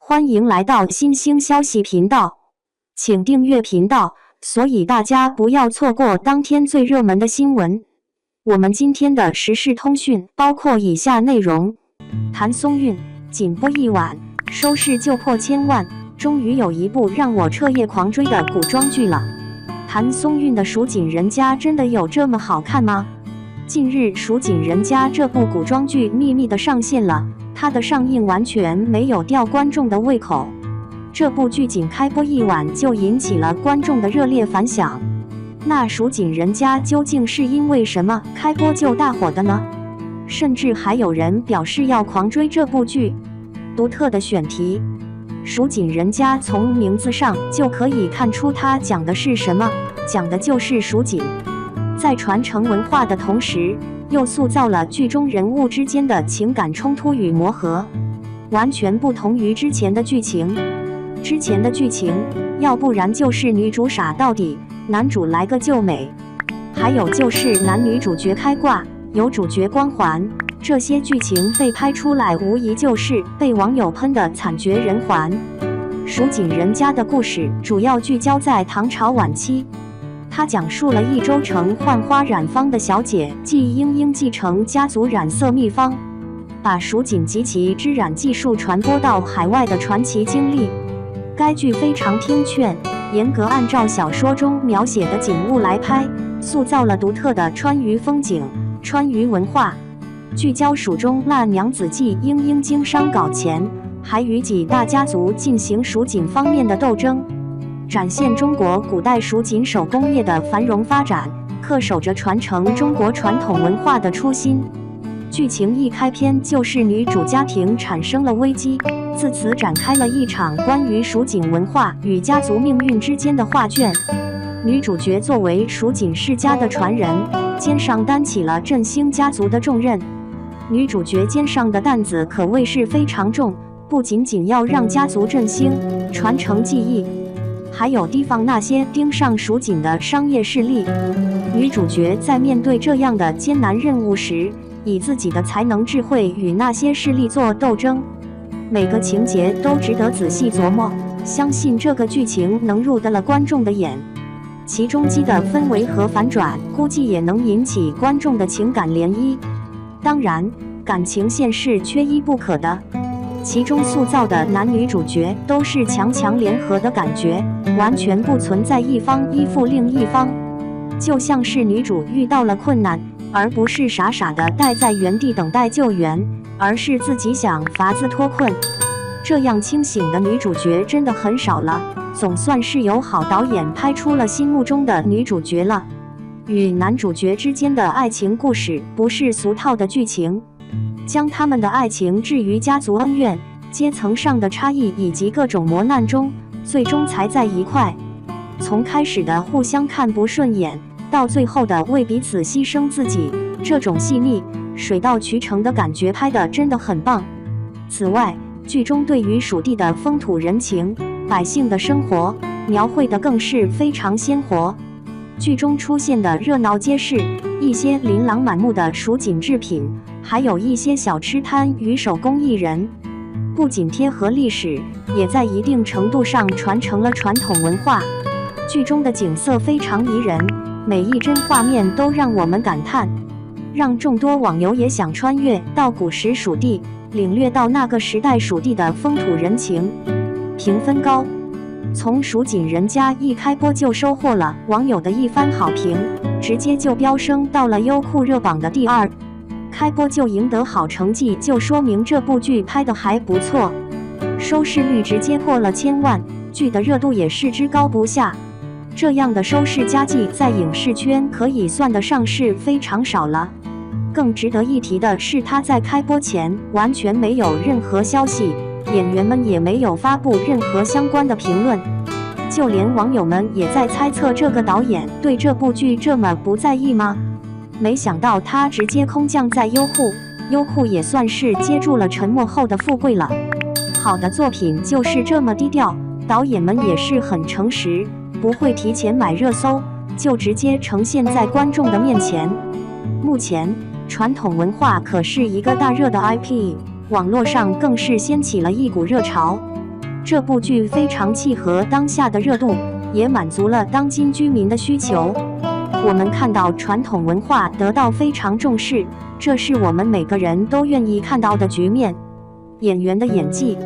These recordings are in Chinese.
欢迎来到新兴消息频道，请订阅频道，所以大家不要错过当天最热门的新闻。我们今天的时事通讯包括以下内容：谭松韵仅播一晚，收视就破1000万，终于有一部让我彻夜狂追的古装剧了。谭松韵的《蜀锦人家》真的有这么好看吗？近日，《蜀锦人家》这部古装剧秘密的上线了。它的上映完全没有吊观众的胃口，这部剧仅开播一晚就引起了观众的热烈反响。那《蜀锦人家》究竟是因为什么开播就大火的呢？甚至还有人表示要狂追这部剧。独特的选题，《蜀锦人家》从名字上就可以看出它讲的是什么，讲的就是蜀锦。在传承文化的同时，又塑造了剧中人物之间的情感冲突与磨合，完全不同于之前的剧情。之前的剧情，要不然就是女主傻到底，男主来个救美，还有就是男女主角开挂，有主角光环。这些剧情被拍出来，无疑就是被网友喷得惨绝人寰。蜀锦人家的故事主要聚焦在唐朝晚期。他讲述了益州城浣花染坊的小姐季莺莺继承家族染色秘方，把蜀锦及其织染技术传播到海外的传奇经历。该剧非常听劝，严格按照小说中描写的景物来拍，塑造了独特的川渝风景、川渝文化。聚焦蜀中辣娘子季莺莺经商搞钱，还与几大家族进行蜀锦方面的斗争。展现中国古代蜀锦手工业的繁荣发展，恪守着传承中国传统文化的初心。剧情一开篇就是女主家庭产生了危机，自此展开了一场关于蜀锦文化与家族命运之间的画卷。女主角作为蜀锦世家的传人，肩上担起了振兴家族的重任。女主角肩上的担子可谓是非常重，不仅仅要让家族振兴、传承技艺，还有提防那些盯上蜀锦的商业势力。女主角在面对这样的艰难任务时，以自己的才能智慧与那些势力做斗争。每个情节都值得仔细琢磨，相信这个剧情能入得了观众的眼。其中激的氛围和反转，估计也能引起观众的情感涟漪。当然，感情线是缺一不可的。其中塑造的男女主角都是强强联合的感觉，完全不存在一方依附另一方，就像是女主遇到了困难，而不是傻傻的待在原地等待救援，而是自己想法子脱困。这样清醒的女主角真的很少了，总算是有好导演拍出了心目中的女主角了。与男主角之间的爱情故事不是俗套的剧情，将他们的爱情置于家族恩怨、阶层上的差异以及各种磨难中，最终才在一块。从开始的互相看不顺眼，到最后的为彼此牺牲自己，这种细腻、水到渠成的感觉拍得真的很棒。此外，剧中对于蜀地的风土人情、百姓的生活描绘得更是非常鲜活。剧中出现的热闹街市，一些琳琅满目的蜀锦制品，还有一些小吃摊与手工艺人，不仅贴合历史，也在一定程度上传承了传统文化。剧中的景色非常宜人，每一帧画面都让我们感叹，让众多网友也想穿越到古时蜀地，领略到那个时代蜀地的风土人情。评分高，从蜀锦人家一开播就收获了网友的一番好评，直接就飙升到了优酷热榜的第2。开播就赢得好成绩，就说明这部剧拍得还不错，收视率直接破了1000万，剧的热度也是居高不下。这样的收视佳绩在影视圈可以算得上是非常少了。更值得一提的是，它在开播前完全没有任何消息，演员们也没有发布任何相关的评论，就连网友们也在猜测这个导演对这部剧这么不在意吗？没想到他直接空降在优酷，优酷也算是接住了沉默后的富贵了。好的作品就是这么低调，导演们也是很诚实，不会提前买热搜，就直接呈现在观众的面前。目前传统文化可是一个大热的 IP， 网络上更是掀起了一股热潮。这部剧非常契合当下的热度，也满足了当今居民的需求。我们看到传统文化得到非常重视，这是我们每个人都愿意看到的局面。演员的演技，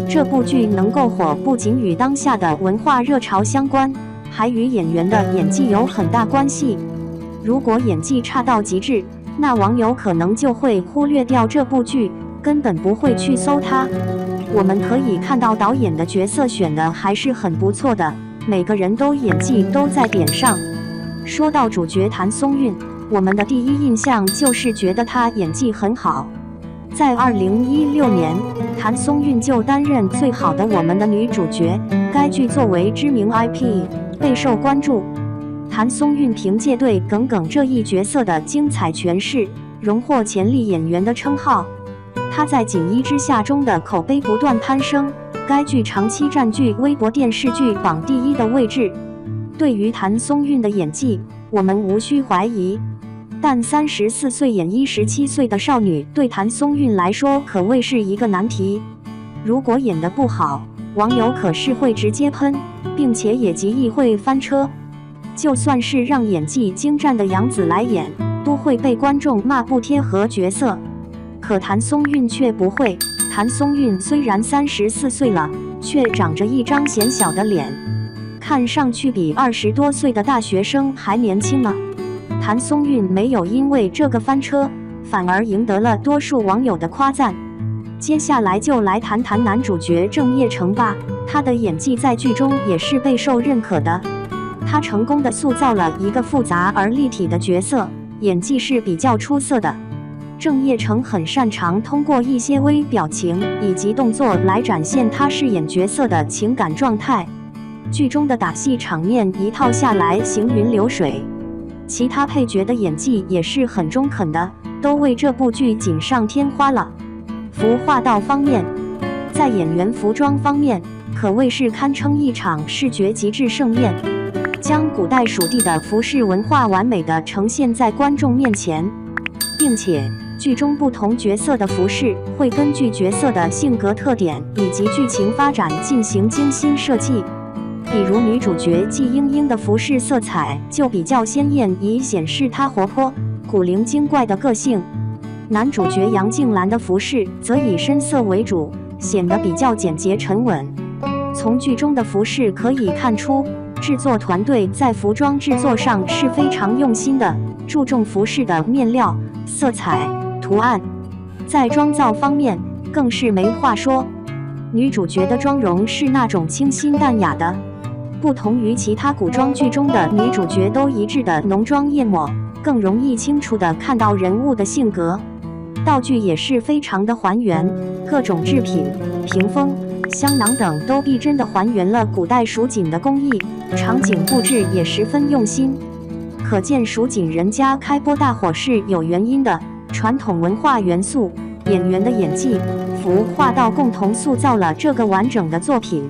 这部剧能够火，不仅与当下的文化热潮相关，还与演员的演技有很大关系。如果演技差到极致，那网友可能就会忽略掉这部剧，根本不会去搜它。我们可以看到导演的角色选的还是很不错的，每个人都演技都在点上。说到主角谭松韵，我们的第一印象就是觉得她演技很好。在2016年，谭松韵就担任《最好的我们》的女主角，该剧作为知名 IP， 备受关注。谭松韵凭借对耿耿这一角色的精彩诠释，荣获潜力演员的称号。她在《锦衣之下》中的口碑不断攀升，该剧长期占据微博电视剧榜第1的位置。对于谭松韵的演技，我们无需怀疑，但34岁演17岁的少女，对谭松韵来说可谓是一个难题。如果演得不好，网友可是会直接喷，并且也极易会翻车。就算是让演技精湛的杨紫来演，都会被观众骂不贴合角色。可谭松韵却不会，谭松韵虽然34岁了，却长着一张显小的脸，看上去比20多岁的大学生还年轻呢。谭松韵没有因为这个翻车，反而赢得了多数网友的夸赞。接下来就来谈谈男主角郑业成吧，他的演技在剧中也是备受认可的。他成功地塑造了一个复杂而立体的角色，演技是比较出色的。郑业成很擅长通过一些微表情以及动作来展现他饰演角色的情感状态。剧中的打戏场面一套下来行云流水，其他配角的演技也是很中肯的，都为这部剧锦上添花了。服化道方面，在演员服装方面，可谓是堪称一场视觉极致盛宴，将古代蜀地的服饰文化完美地呈现在观众面前，并且剧中不同角色的服饰会根据角色的性格特点以及剧情发展进行精心设计。比如女主角季英英的服饰色彩就比较鲜艳，以显示她活泼、古灵精怪的个性。男主角杨静兰的服饰则以深色为主，显得比较简洁沉稳。从剧中的服饰可以看出，制作团队在服装制作上是非常用心的，注重服饰的面料、色彩、图案。在妆造方面更是没话说，女主角的妆容是那种清新淡雅的，不同于其他古装剧中的女主角都一致的浓妆艳抹，更容易清楚地看到人物的性格。道具也是非常的还原，各种制品、屏风、香囊等都逼真地还原了古代蜀锦的工艺，场景布置也十分用心。可见蜀锦人家开播大火是有原因的，传统文化元素、演员的演技、服化道共同塑造了这个完整的作品。